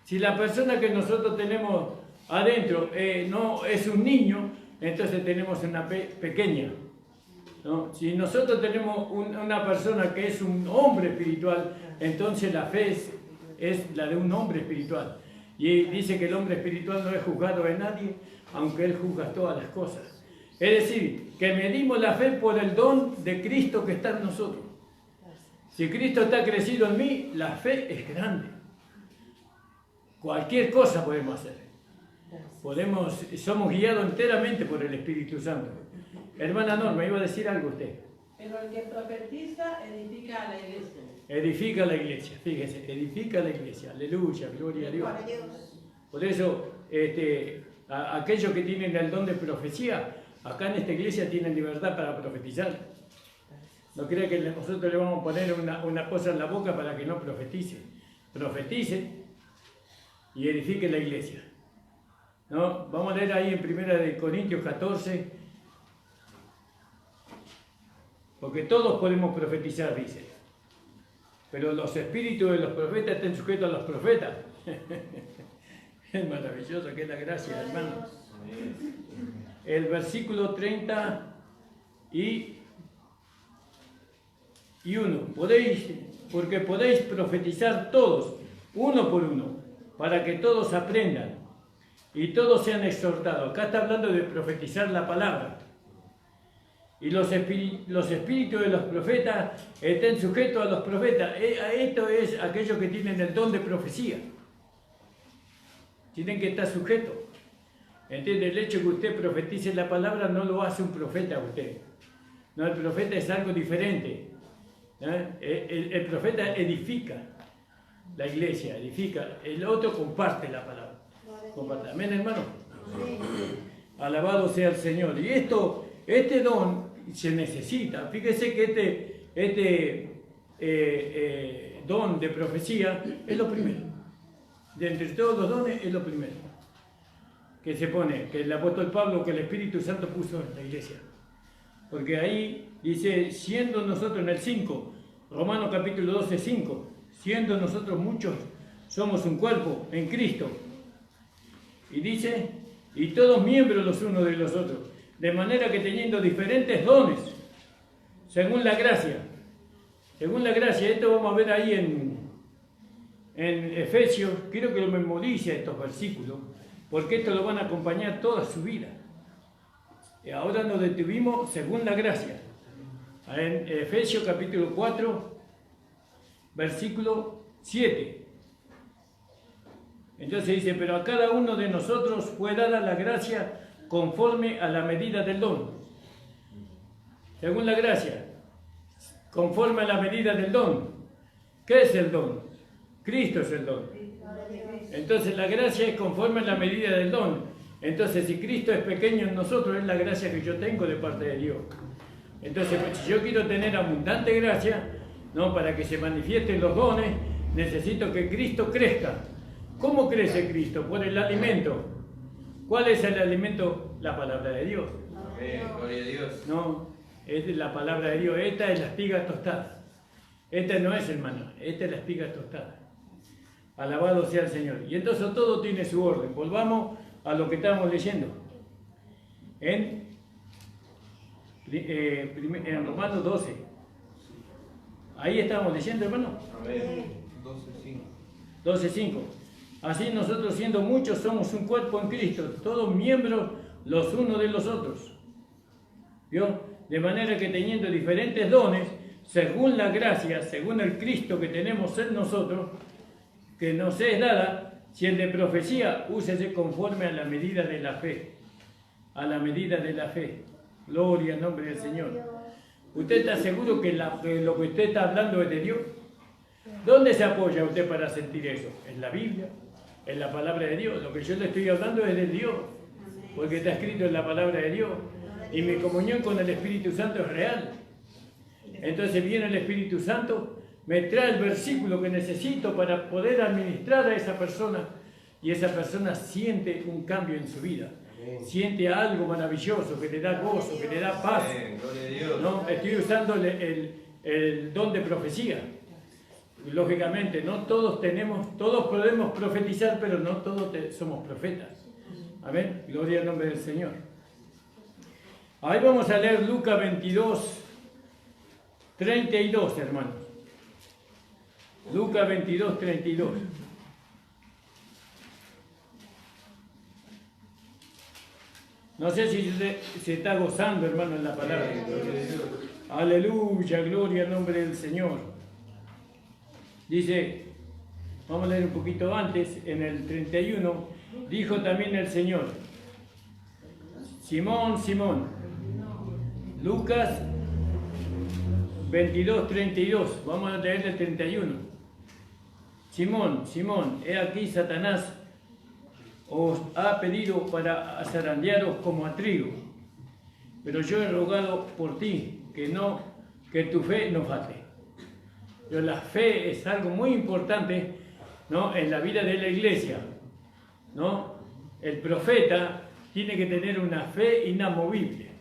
Si la persona que nosotros tenemos adentro no es un niño, entonces tenemos una fe pequeña, ¿no? Si nosotros tenemos una persona que es un hombre espiritual, entonces la fe es la de un hombre espiritual. Y dice que el hombre espiritual no es juzgado de nadie, aunque él juzga todas las cosas. Es decir, que medimos la fe por el don de Cristo que está en nosotros. Si Cristo está crecido en mí, la fe es grande. Cualquier cosa podemos hacer. Somos guiados enteramente por el Espíritu Santo. Hermana Norma, iba a decir algo usted. Pero el que profetiza edifica a la iglesia. Edifica la iglesia, fíjese, edifica la iglesia. Aleluya, gloria a Dios. Por eso, aquellos que tienen el don de profecía, acá en esta iglesia tienen libertad para profetizar. No crea que nosotros le vamos a poner una cosa en la boca para que no profetice. Profetice y edifique la iglesia. ¿No? Vamos a leer ahí en 1 Corintios 14, porque todos podemos profetizar, dice. Pero los espíritus de los profetas están sujetos a los profetas. Es maravilloso, que es la gracia, hermano. El versículo 30 y 1. Porque podéis profetizar todos, uno por uno, para que todos aprendan y todos sean exhortados. Acá está hablando de profetizar la palabra. Y los espíritus de los profetas estén sujetos a los profetas. Esto es aquellos que tienen el don de profecía. Tienen que estar sujetos. ¿Entiende? El hecho de que usted profetice la palabra no lo hace un profeta a usted. No, el profeta es algo diferente. El profeta edifica la iglesia, edifica. El otro comparte la palabra. Comparte. Amén, hermano. Alabado sea el Señor. Y este don se necesita. Fíjese que este don de profecía es lo primero. De entre todos los dones es lo primero que se pone, que el apóstol Pablo, que el Espíritu Santo puso en la iglesia. Porque ahí dice, siendo nosotros en el 5, Romanos capítulo 12, 5, siendo nosotros muchos, somos un cuerpo en Cristo. Y dice, y todos miembros los unos de los otros, de manera que teniendo diferentes dones, según la gracia, esto vamos a ver ahí en Efesios, quiero que lo memorice estos versículos, porque esto lo van a acompañar toda su vida. Y ahora nos detuvimos según la gracia. En Efesios capítulo 4, versículo 7. Entonces dice, pero a cada uno de nosotros fue dada la gracia conforme a la medida del don. Según la gracia, conforme a la medida del don. ¿Qué es el don? Cristo es el don. Entonces la gracia es conforme a la medida del don. Entonces si Cristo es pequeño en nosotros, es la gracia que yo tengo de parte de Dios. Entonces pues, si yo quiero tener abundante gracia, ¿no? Para que se manifiesten los dones, necesito que Cristo crezca. ¿Cómo crece Cristo? Por el alimento. ¿Cuál es el alimento? La palabra de Dios. Amén, gloria a Dios. No, es la palabra de Dios. Esta es la espiga tostada. Esta no es el maná, esta es la espiga tostada. Alabado sea el Señor. Y entonces todo tiene su orden. Volvamos a lo que estábamos leyendo. En Romanos 12. Ahí estábamos leyendo, hermano. Amén. 12:5. 12:5. Así nosotros siendo muchos somos un cuerpo en Cristo, todos miembros los unos de los otros. ¿Vio? De manera que teniendo diferentes dones, según la gracia, según el Cristo que tenemos en nosotros, que nos es dada, si el de profecía, úsese conforme a la medida de la fe. A la medida de la fe. Gloria al nombre del Señor. ¿Usted está seguro que lo que usted está hablando es de Dios? ¿Dónde se apoya usted para sentir eso? ¿En la Biblia? ¿En la palabra de Dios? Lo que yo le estoy hablando es de Dios, porque está escrito en la palabra de Dios. Y mi comunión con el Espíritu Santo es real. Entonces viene el Espíritu Santo, me trae el versículo que necesito para poder administrar a esa persona, y esa persona siente un cambio en su vida. Siente algo maravilloso, que le da gozo, que le da paz. Amén, gloria a Dios. ¿No? Estoy usando el don de profecía. lógicamente, no todos podemos profetizar, pero no todos somos profetas. Amén. Gloria al nombre del Señor. Ahí vamos a leer Lucas 22, 32, hermanos. Lucas 22, 32. No sé si se está gozando, hermano, en la palabra. Aleluya, gloria al nombre del Señor. Dice, vamos a leer un poquito antes, en el 31, dijo también el Señor: Simón, Simón. Lucas 22, 32. Vamos a leer el 31. Simón, Simón, he aquí Satanás os ha pedido para zarandearos como a trigo, pero yo he rogado por ti que tu fe no falte. La fe es algo muy importante, ¿no?, en la vida de la iglesia, ¿no? El profeta tiene que tener una fe inamovible.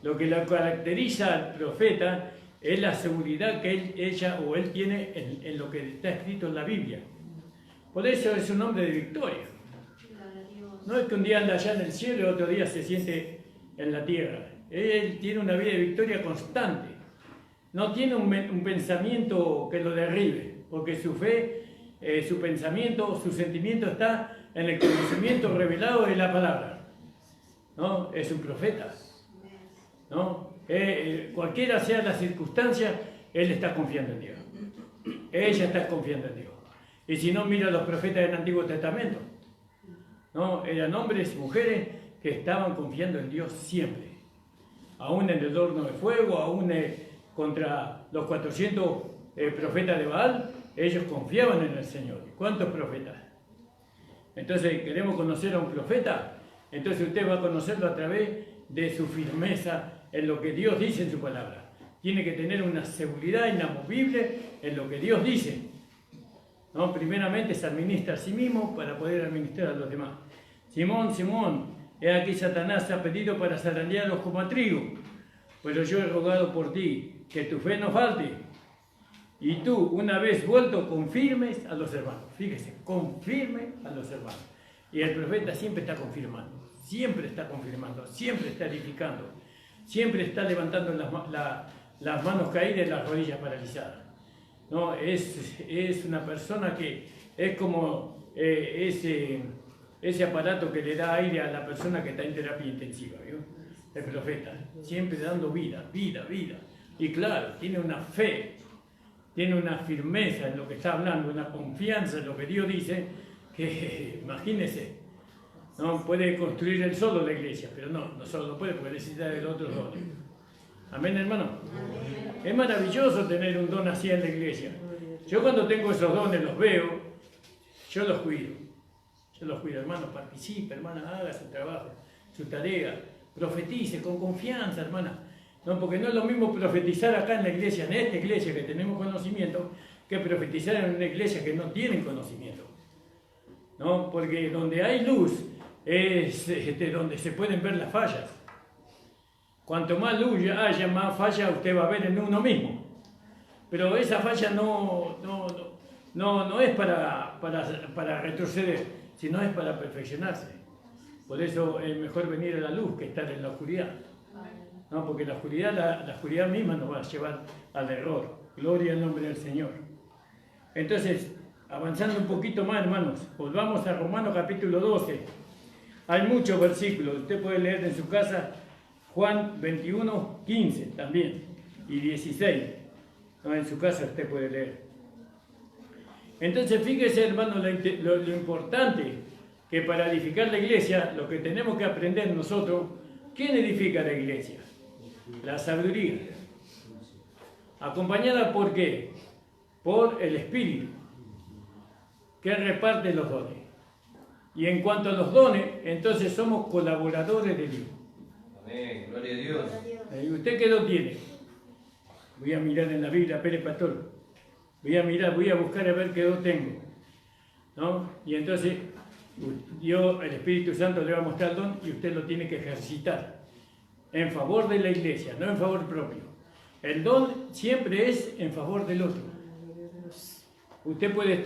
Lo que la caracteriza al profeta es la seguridad que ella o él tiene en lo que está escrito en la Biblia. Por eso es un hombre de victoria. No es que un día anda allá en el cielo y otro día se siente en la tierra. Él tiene una vida de victoria constante. No tiene un pensamiento que lo derribe, porque su fe, su pensamiento, su sentimiento está en el conocimiento revelado de la palabra, ¿no? Es un profeta, ¿no? Cualquiera sea la circunstancia, él está confiando en Dios. Ella está confiando en Dios. Y si no, mira a los profetas del Antiguo Testamento, ¿no? Eran hombres y mujeres que estaban confiando en Dios siempre. Aún en el horno de fuego, aún contra los 400 profetas de Baal, ellos confiaban en el Señor. ¿Cuántos profetas? Entonces, ¿queremos conocer a un profeta? Entonces usted va a conocerlo a través de su firmeza en lo que Dios dice en su palabra. Tiene que tener una seguridad inamovible en lo que Dios dice, ¿no? Primeramente se administra a sí mismo para poder administrar a los demás. Simón, Simón, he aquí Satanás ha pedido para zarandearos como a trigo, pero yo he rogado por ti que tu fe no falte, y tú, una vez vuelto, confirmes a los hermanos. Fíjese, confirme a los hermanos. Y el profeta siempre está confirmando, siempre está edificando, siempre está levantando las manos caídas y las rodillas paralizadas, ¿no? Es una persona que es como ese aparato que le da aire a la persona que está en terapia intensiva, ¿vio? El profeta, siempre dando vida. Y claro, tiene una fe, tiene una firmeza en lo que está hablando, una confianza en lo que Dios dice, que imagínese, no puede construir él solo la iglesia, pero no solo lo puede porque necesita de los otros dones. Amén, hermano. Amén. Es maravilloso tener un don así en la iglesia. Yo cuando tengo esos dones, los veo, yo los cuido, hermano, participe, hermana, haga su trabajo, su tarea, profetice con confianza, hermana. No, porque no es lo mismo profetizar acá en la iglesia, en esta iglesia que tenemos conocimiento, que profetizar en una iglesia que no tienen conocimiento, ¿no? Porque donde hay luz es donde se pueden ver las fallas. Cuanto más luz haya, más falla usted va a ver en uno mismo. Pero esa falla no es para retroceder, sino es para perfeccionarse. Por eso es mejor venir a la luz que estar en la oscuridad. No, porque la oscuridad misma nos va a llevar al error. Gloria al nombre del Señor. Entonces, avanzando un poquito más, hermanos, volvamos a Romanos capítulo 12. Hay muchos versículos, usted puede leer en su casa Juan 21, 15 también, y 16. No, en su casa usted puede leer. Entonces, fíjese, hermano, lo importante que para edificar la iglesia, lo que tenemos que aprender nosotros, ¿quién edifica la iglesia? La sabiduría. ¿Acompañada por qué? Por el Espíritu, que reparte los dones. Y en cuanto a los dones, entonces somos colaboradores de Dios. Amén, gloria a Dios. ¿Y usted qué don tiene? Voy a mirar en la Biblia, Pérez Pastor. Voy a buscar a ver qué don tengo, ¿no? Y entonces Dios, el Espíritu Santo le va a mostrar el don y usted lo tiene que ejercitar en favor de la iglesia, no en favor propio. El don siempre es en favor del otro. Usted puede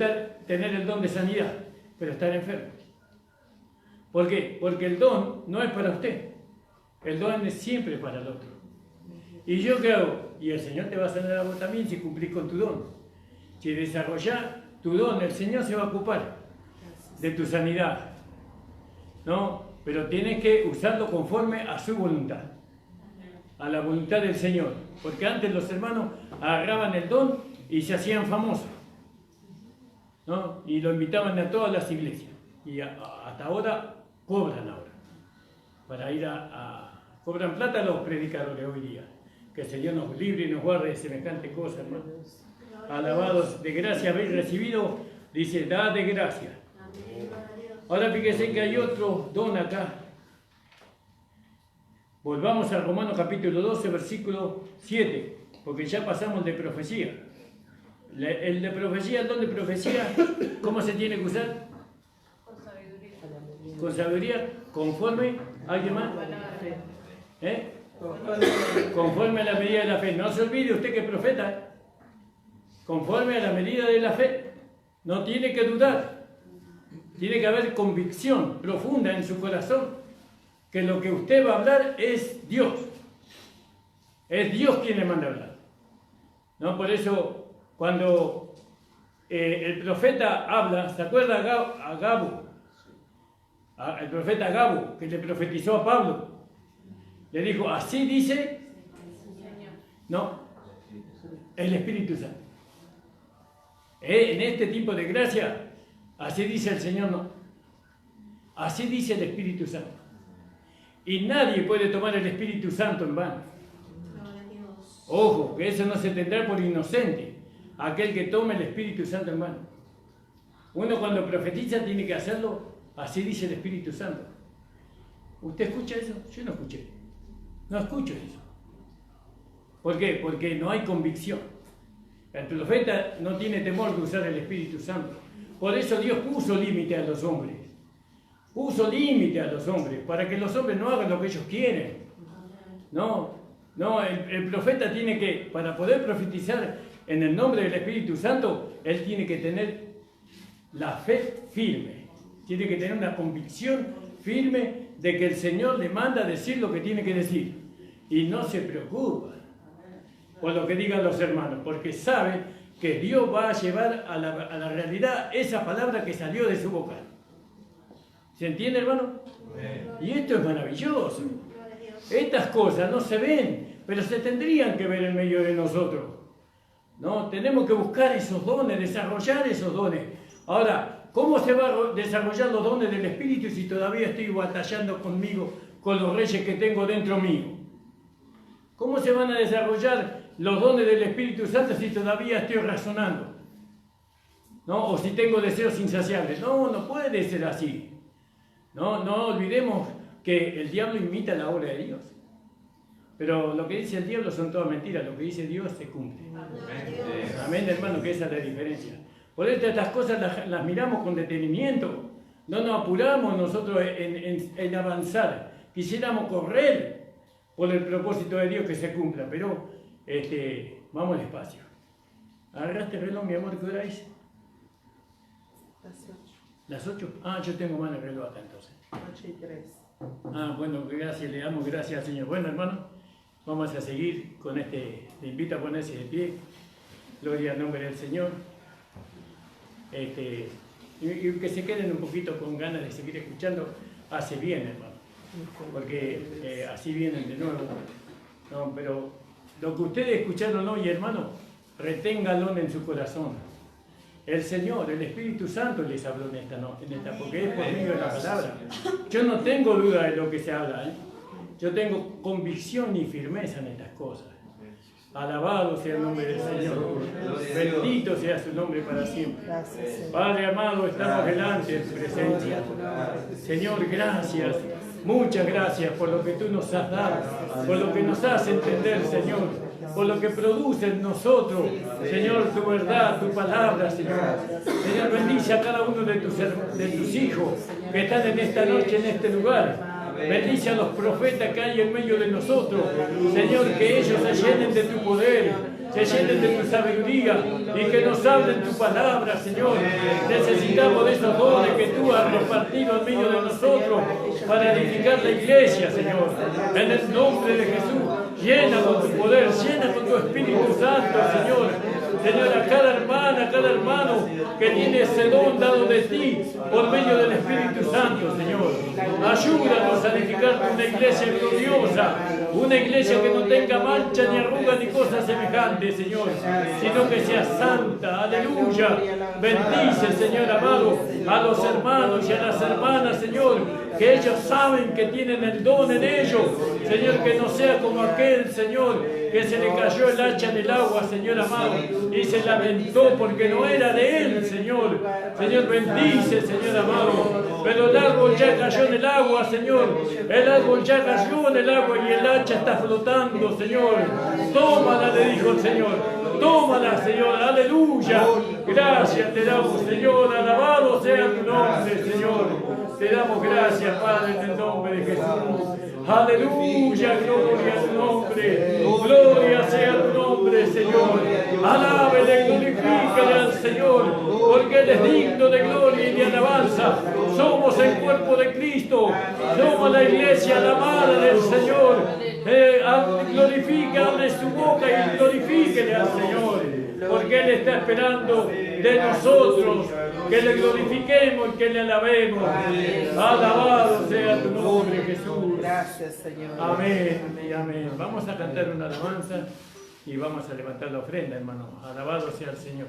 tener el don de sanidad, pero estar enfermo. ¿Por qué? Porque el don no es para usted. El don es siempre para el otro. ¿Y yo qué hago? Y el Señor te va a sanar a vos también si cumplís con tu don. Si desarrollás tu don, el Señor se va a ocupar de tu sanidad. ¿No? Pero tienes que usarlo conforme a su voluntad. A la voluntad del Señor. Porque antes los hermanos agarraban el don y se hacían famosos. ¿No? Y lo invitaban a todas las iglesias. Y hasta ahora cobran ahora. Para ir cobran plata los predicadores hoy día. Que el Señor nos libre y nos guarde de semejante cosa, hermano. Alabados de gracia habéis recibido, dice, da de gracia. Ahora fíjese que hay otro don acá. Volvamos a Romanos capítulo 12, versículo 7, porque ya pasamos el de profecía. El de profecía, el don de profecía, ¿cómo se tiene que usar? Con sabiduría. Con sabiduría, conforme, ¿alguien más? ¿Eh? Conforme a la medida de la fe. No se olvide usted que es profeta. Conforme a la medida de la fe. No tiene que dudar. Tiene que haber convicción profunda en su corazón que lo que usted va a hablar es Dios. Es Dios quien le manda a hablar. ¿No? Por eso, cuando el profeta habla, ¿se acuerda a Gabo? El profeta Gabo, que le profetizó a Pablo. Le dijo, así dice, no, el Espíritu Santo. En este tipo de gracia, así dice el Señor, no. Así dice el Espíritu Santo. Y nadie puede tomar el Espíritu Santo en vano. Ojo, que eso no se tendrá por inocente, aquel que tome el Espíritu Santo en vano. Uno cuando profetiza tiene que hacerlo, así dice el Espíritu Santo. ¿Usted escucha eso? Yo no escuché. No escucho eso. ¿Por qué? Porque no hay convicción. El profeta no tiene temor de usar el Espíritu Santo. Por eso Dios puso límite a los hombres. Puso límite a los hombres, para que los hombres no hagan lo que ellos quieren. No, el profeta tiene que, para poder profetizar en el nombre del Espíritu Santo, él tiene que tener la fe firme. Tiene que tener una convicción firme de que el Señor le manda a decir lo que tiene que decir. Y no se preocupa por lo que digan los hermanos, porque sabe que Dios va a llevar a la realidad esa palabra que salió de su boca. ¿Se entiende, hermano? Y esto es maravilloso. Estas cosas no se ven, pero se tendrían que ver en medio de nosotros. ¿No? Tenemos que buscar esos dones, desarrollar esos dones. Ahora, ¿cómo se van a desarrollar los dones del Espíritu si todavía estoy batallando conmigo, con los reyes que tengo dentro mío? ¿Cómo se van a desarrollar los dones del Espíritu Santo si todavía estoy razonando? ¿No? O si tengo deseos insaciables. No puede ser así. No olvidemos que el diablo imita la obra de Dios. Pero lo que dice el diablo son todas mentiras. Lo que dice Dios se cumple. Amén, hermano, que esa es la diferencia. Por eso estas cosas las miramos con detenimiento. No nos apuramos nosotros en avanzar. Quisiéramos correr por el propósito de Dios que se cumpla, pero vamos despacio. ¿Agarraste el reloj, mi amor? ¿Qué hora es? Las 8. Ah, yo tengo mal el reloj acá entonces. 8:03. Bueno, gracias, le damos gracias al Señor. Bueno, hermano, vamos a seguir con le invito a ponerse de pie. Gloria al nombre del Señor. Y que se queden un poquito con ganas de seguir escuchando, hace bien, hermano. Porque así vienen de nuevo. No, pero lo que ustedes escucharon hoy, hermano, reténganlo en su corazón. El Señor, el Espíritu Santo les habló en esta porque es por medio de la palabra. Yo no tengo duda de lo que se habla, Yo tengo convicción y firmeza en estas cosas. Alabado sea el nombre del Señor. Bendito sea su nombre para siempre. Padre amado, estamos delante de tu presencia. Señor, gracias. Muchas gracias por lo que tú nos has dado, por lo que nos hace entender, Señor, por lo que produce en nosotros, Señor, tu verdad, tu palabra, Señor. Señor, bendice a cada uno de tus hijos que están en esta noche, en este lugar. Bendice a los profetas que hay en medio de nosotros. Señor, que ellos se llenen de tu poder. se llenen de tu sabiduría y que nos hablen tu palabra, Señor. Necesitamos de esos dones que tú has repartido en medio de nosotros para edificar la iglesia, Señor. En el nombre de Jesús, llena con tu poder, llena con tu Espíritu Santo, Señor. Señor, a cada hermana, a cada hermano que tiene ese don dado de ti por medio del Espíritu Santo, Señor. Ayúdanos a edificar una iglesia gloriosa, una iglesia que no tenga mancha ni arruga ni cosas semejantes, Señor, sino que sea santa. Aleluya. Bendice, Señor amado, a los hermanos y a las hermanas, Señor, que ellos saben que tienen el don en ellos. Señor, que no sea como aquel, Señor, que se le cayó el hacha en el agua, Señor amado, y se lamentó porque no era de él, Señor. Señor, bendice, Señor amado. Pero el árbol ya cayó en el agua, Señor. El árbol ya cayó en el agua y el hacha está flotando, Señor. Tómala, le dijo el Señor. Tómala, Señor. Aleluya. Gracias te damos, Señor. Alabado sea tu nombre, Señor. Te damos gracias, Padre, en el nombre de Jesús. Aleluya, gloria a tu nombre. Gloria sea tu nombre, Señor. Alábele, glorifíquele al Señor, porque Él es digno de gloria y de alabanza. Somos el cuerpo de Cristo. Somos la iglesia, la amada del Señor. Glorifica, abre su boca y glorifíquele al Señor, porque Él está esperando de nosotros que le glorifiquemos y que le alabemos. Alabado sea tu nombre, Jesús. Gracias, Señor. Amén y amén. Vamos a cantar una alabanza y vamos a levantar la ofrenda, hermano. Alabado sea el Señor.